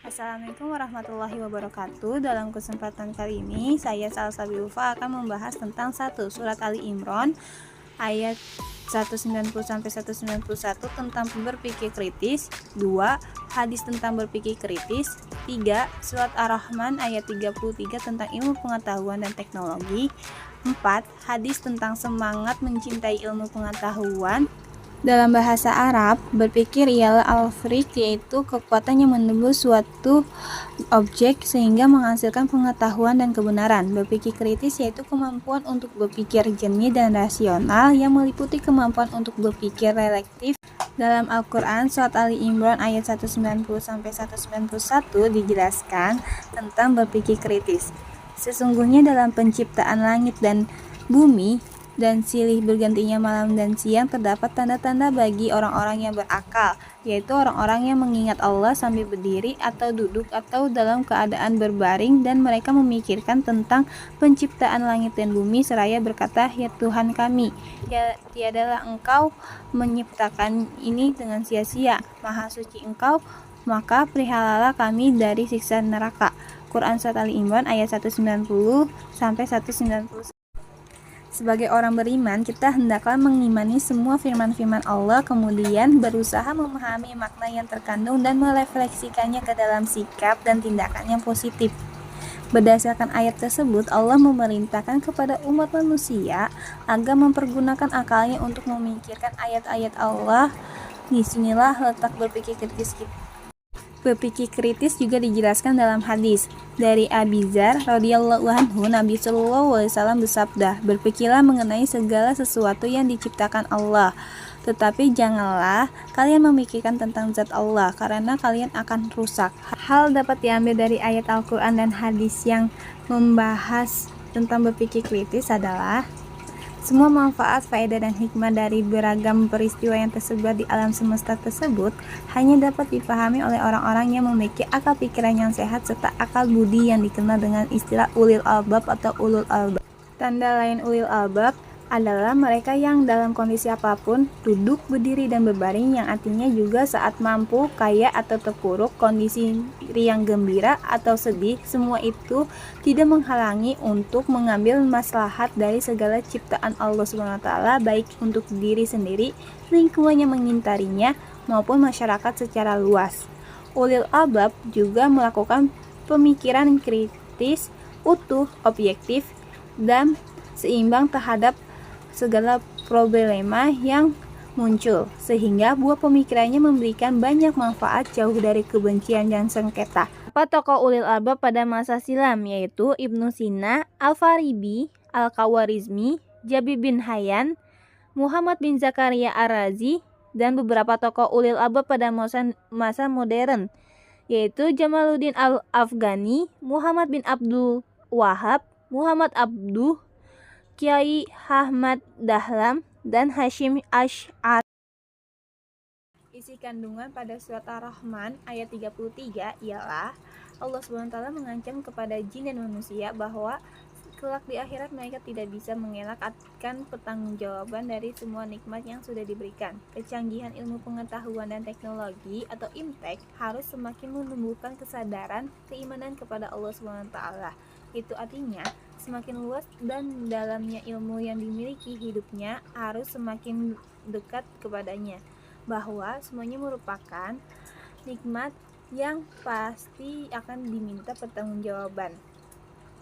Assalamualaikum warahmatullahi wabarakatuh. Dalam kesempatan kali ini, saya Salsabi Ulfa akan membahas tentang surat Ali Imran ayat 190-191 tentang berpikir kritis, 2. Hadis tentang berpikir kritis, 3. Surat Ar-Rahman ayat 33 tentang ilmu pengetahuan dan teknologi, 4. Hadis tentang semangat mencintai ilmu pengetahuan. Dalam bahasa Arab, berpikir ialah al-fiqh, yaitu kekuatan yang menembus suatu objek sehingga menghasilkan pengetahuan dan kebenaran. Berpikir kritis yaitu kemampuan untuk berpikir jernih dan rasional yang meliputi kemampuan untuk berpikir relektif. Dalam Al-Quran, surat Ali Imran ayat 190-191 dijelaskan tentang berpikir kritis. Sesungguhnya dalam penciptaan langit dan bumi dan silih bergantinya malam dan siang terdapat tanda-tanda bagi orang-orang yang berakal, yaitu orang-orang yang mengingat Allah sambil berdiri atau duduk atau dalam keadaan berbaring, dan mereka memikirkan tentang penciptaan langit dan bumi seraya berkata, ya Tuhan kami, tiadalah Engkau menciptakan ini dengan sia-sia, maha suci Engkau, maka perihalalah kami dari siksa neraka. Quran Surat Ali Imran ayat 190-191. Sebagai orang beriman, kita hendaklah mengimani semua firman-firman Allah, kemudian berusaha memahami makna yang terkandung dan merefleksikannya ke dalam sikap dan tindakan yang positif. Berdasarkan ayat tersebut, Allah memerintahkan kepada umat manusia agar mempergunakan akalnya untuk memikirkan ayat-ayat Allah. Disinilah letak berpikir kritis kita. Berpikir kritis juga dijelaskan dalam hadis dari Abi Dzar radhiyallahu anhu. Nabi Shallallahu alaihi wasallam bersabda, berpikirlah mengenai segala sesuatu yang diciptakan Allah, tetapi janganlah kalian memikirkan tentang zat Allah, karena kalian akan rusak. Hal dapat diambil dari ayat Al-Quran dan hadis yang membahas tentang berpikir kritis adalah semua manfaat, faedah, dan hikmah dari beragam peristiwa yang tersebar di alam semesta tersebut hanya dapat dipahami oleh orang-orang yang memiliki akal pikiran yang sehat serta akal budi yang dikenal dengan istilah ulil albab atau ulul albab. Tanda lain ulil albab adalah mereka yang dalam kondisi apapun, duduk, berdiri, dan berbaring, yang artinya juga saat mampu, kaya, atau terpuruk, kondisi riang gembira, atau sedih, semua itu tidak menghalangi untuk mengambil maslahat dari segala ciptaan Allah SWT, baik untuk diri sendiri, lingkungan yang mengintarinya, maupun masyarakat secara luas. Ulil albab juga melakukan pemikiran kritis, utuh, objektif, dan seimbang terhadap segala problema yang muncul, sehingga buah pemikirannya memberikan banyak manfaat jauh dari kebencian dan sengketa. Apa tokoh ulil albab pada masa silam, yaitu Ibnu Sina, Al-Farabi, Al-Khawarizmi, Jabir bin Hayyan, Muhammad bin Zakaria Ar-Razi, dan beberapa tokoh ulil albab pada masa modern, yaitu Jamaluddin Al-Afghani, Muhammad bin Abdul Wahab, Muhammad Abduh, Kiai Ahmad Dahlam, dan Hashim Asy'ari. Isi kandungan pada surat Ar-Rahman ayat 33 ialah Allah SWT mengancam kepada jin dan manusia bahwa kelak di akhirat mereka tidak bisa mengelakkan pertanggungjawaban dari semua nikmat yang sudah diberikan. Kecanggihan ilmu pengetahuan dan teknologi atau IMTEK harus semakin menumbuhkan kesadaran keimanan kepada Allah SWT. Itu artinya semakin luas dan dalamnya ilmu yang dimiliki hidupnya harus semakin dekat kepadanya, bahwa semuanya merupakan nikmat yang pasti akan diminta pertanggungjawaban.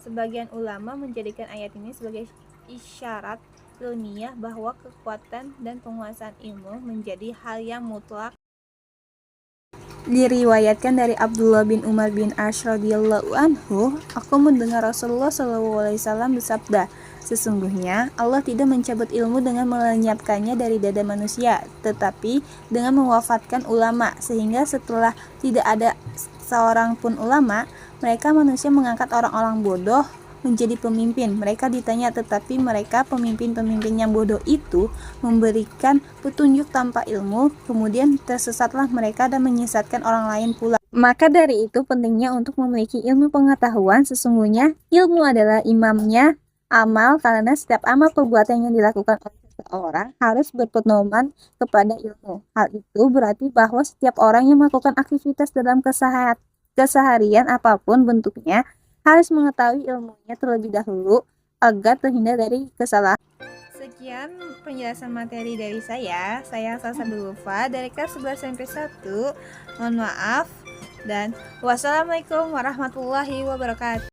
Sebagian ulama menjadikan ayat ini sebagai isyarat ilmiah bahwa kekuatan dan penguasaan ilmu menjadi hal yang mutlak. Diriwayatkan dari Abdullah bin Umar bin Ash radhiyallahu anhu, aku mendengar Rasulullah SAW bersabda, sesungguhnya Allah tidak mencabut ilmu dengan melenyapkannya dari dada manusia, tetapi dengan mewafatkan ulama, sehingga setelah tidak ada seorang pun ulama, mereka manusia mengangkat orang-orang bodoh menjadi pemimpin. Mereka ditanya, tetapi mereka pemimpin-pemimpin yang bodoh itu memberikan petunjuk tanpa ilmu, kemudian tersesatlah mereka dan menyesatkan orang lain pula. Maka dari itu pentingnya untuk memiliki ilmu pengetahuan. Sesungguhnya ilmu adalah imamnya amal, karena setiap amal perbuatan yang dilakukan oleh seseorang harus berpedoman kepada ilmu. Hal itu berarti bahwa setiap orang yang melakukan aktivitas dalam keseharian apapun bentuknya harus mengetahui ilmunya terlebih dahulu agar terhindar dari kesalahan. Sekian penjelasan materi dari saya Salsa Dulfa dari kelas 11 SMP 1. Mohon maaf dan wassalamualaikum warahmatullahi wabarakatuh.